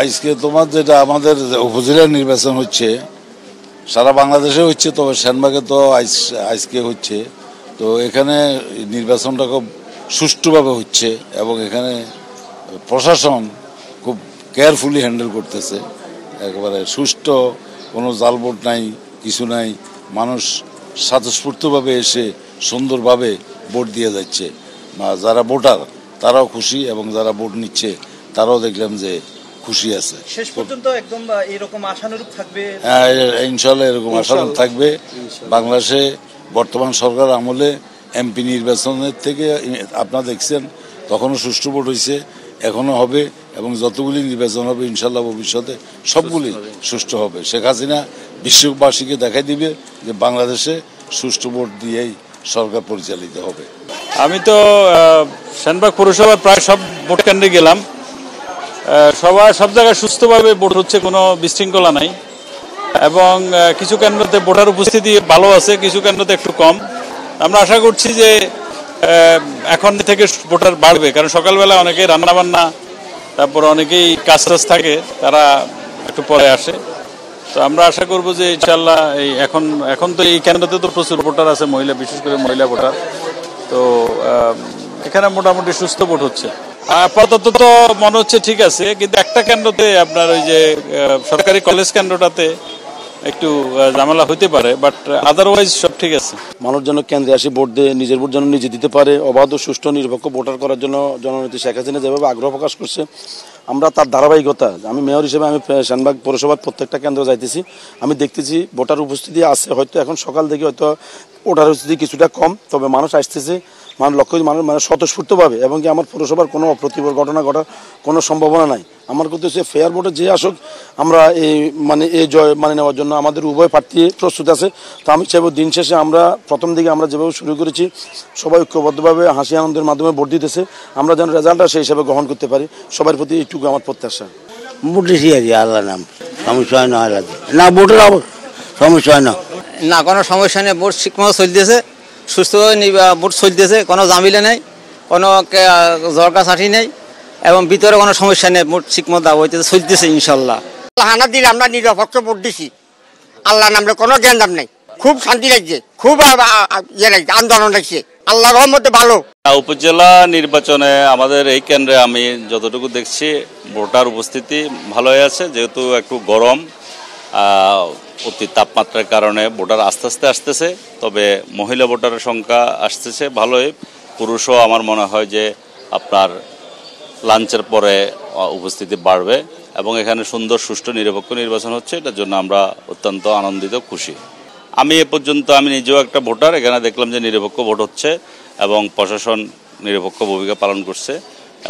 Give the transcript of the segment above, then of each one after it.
আজকে তোমার যেটা আমাদের উপজেলা নির্বাচন হচ্ছে, সারা বাংলাদেশে হচ্ছে, তবে সেনবাগে তো আজকে হচ্ছে। তো এখানে নির্বাচনটা খুব সুষ্ঠুভাবে হচ্ছে এবং এখানে প্রশাসন খুব কেয়ারফুলি হ্যান্ডেল করতেছে। একেবারে সুষ্ঠু, কোনো জালবোট নাই, কিছু নাই। মানুষ স্বতঃস্ফূর্তভাবে এসে সুন্দরভাবে ভোট দিয়ে যাচ্ছে। যারা ভোটার তারাও খুশি এবং যারা ভোট নিচ্ছে তারাও দেখলাম যে খুশি আছে। শেষ পর্যন্ত একদম এরকম আশানুরূপ থাকবে। হ্যাঁ, ইনশাল্লাহ এরকম আশানুরূপ থাকবে। বাংলাদেশে বর্তমান সরকার আমলে এমপি নির্বাচনের থেকে আপনারা দেখছেন তখনও সুষ্ঠু ভোট হয়েছে, এখনো হবে এবং যতগুলি নির্বাচন হবে ইনশাল্লাহ ভবিষ্যতে সবগুলি সুষ্ঠু হবে। শেখ হাসিনা বিশ্ববাসীকে দেখাই দিবে যে বাংলাদেশে সুষ্ঠু ভোট দিয়েই সরকার পরিচালিত হবে। আমি তো সেনবাগ পৌরসভার প্রায় সব ভোট কেন্দ্রে গেলাম। সব জায়গায় সুস্থভাবে ভোট হচ্ছে, কোনো বিশৃঙ্খলা নাই এবং কিছু কেন্দ্রতে ভোটার উপস্থিতি ভালো আছে, কিছু কেন্দ্রতে একটু কম। আমরা আশা করছি যে এখন থেকে ভোটার বাড়বে, কারণ সকালবেলা অনেকেই রান্নাবান্না, তারপর অনেকেই কাজ থাকে, তারা একটু পরে আসে। তো আমরা আশা করব যে ইনশাল্লাহ এখন তো এই কেন্দ্রতে তো প্রচুর ভোটার আছে, মহিলা, বিশেষ করে মহিলা ভোটার। তো এখানে মোটামুটি সুস্থ ভোট হচ্ছে। আপাতত তো মনে হচ্ছে ঠিক আছে, কিন্তু একটা কেন্দ্রতে আপনার ওই যে সরকারি কলেজ কেন্দ্রটাতে একটু ঝামেলা হতে পারে, বাট আদারওয়াইজ সব ঠিক আছে। মানুষ যেন কেন্দ্রে আসে ভোট দিয়ে নিজের ভোট যেন নিজে দিতে পারে, অবাধ ও সুষ্ঠু নিরপেক্ষ ভোটার করার জন্য জননেত্রী শেখ হাসিনা যেভাবে আগ্রহ প্রকাশ করছে, আমরা তার ধারাবাহিকতা, আমি মেয়র হিসেবে আমি সেনবাগ পৌরসভার প্রত্যেকটা কেন্দ্র যাইতেছি, আমি দেখতেছি ভোটার উপস্থিতি আছে। হয়তো এখন সকাল থেকে হয়তো ভোটার উপস্থিতি কিছুটা কম, তবে মানুষ আসতেছে, মানুষ স্বতঃস্ফূর্তভাবে, এবং কি আমার পৌরসভার কোনো অপ্রীতিকর ঘটনা ঘটার কোনো সম্ভাবনা নাই। আমার কথা হচ্ছে ফেয়ার ভোটে যে আসুক, আমরা এই জয় নেওয়ার জন্য আমাদের উভয় প্রার্থী প্রস্তুত আছে। তো আমি চাইব দিন শেষে আমরা প্রথম দিকে আমরা যেভাবে শুরু করেছি সবাই ঐক্যবদ্ধভাবে হাসি আনন্দের মাধ্যমে ভোট দিতেছে, আমরা যেন রেজাল্টটা সেই হিসাবে গ্রহণ করতে পারি, সবার প্রতি এইটুকু আমার প্রত্যাশা। ভোট দিছি আর আল্লাহ নাম, সমস্যা হয় না, না ভোটের সমস্যা হয় না, কোনো সমস্যা নেই। ভোট ঠিকমতো চলতেছে, সুস্থভাবে ভোট চলতেছে, কোনো জামিলা নেই, কোনো জরকা ছাঁটি নেই এবং ভিতরে কোনো সমস্যা নেই। ভোট ঠিকমতো হইতেছে, চলতেছে ইনশাল্লাহ। হানা দিলে আমরা নিরপেক্ষ ভোট দিছি, আল্লাহ নামে কোনো জ্ঞান নেই। খুব শান্তি লাগছে, খুব ইয়ে লাগছে, আন্দোলন লাগছে, আল্লাহ রহমতে ভালো। উপজেলা নির্বাচনে আমাদের এই কেন্দ্রে আমি যতটুকু দেখছি ভোটার উপস্থিতি ভালোই আছে, যেহেতু একটু গরম, অতি তাপমাত্রার কারণে ভোটার আস্তে আস্তে আসতেছে, তবে মহিলা ভোটারের সংখ্যা আসতেছে ভালোই। পুরুষও আমার মনে হয় যে আপনার লাঞ্চের পরে উপস্থিতি বাড়বে এবং এখানে সুন্দর সুষ্ঠু নিরপেক্ষ নির্বাচন হচ্ছে, এটার জন্য আমরা অত্যন্ত আনন্দিত, খুশি। আমি এ পর্যন্ত আমি নিজেও একটা ভোটার, এখানে দেখলাম যে নিরপেক্ষ ভোট হচ্ছে এবং প্রশাসন নিরপেক্ষ ভূমিকা পালন করছে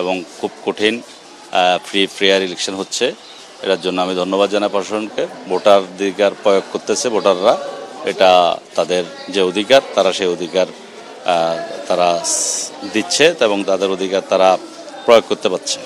এবং খুব কঠিন ফেয়ার ইলেকশন হচ্ছে। এটার জন্য আমি ধন্যবাদ জানাই প্রশাসনকে। ভোটাধিকার প্রয়োগ করতেছে ভোটাররা, এটা তাদের যে অধিকার, তারা সেই অধিকার তারা দিচ্ছে এবং তাদের অধিকার তারা প্রয়োগ করতে পারছে।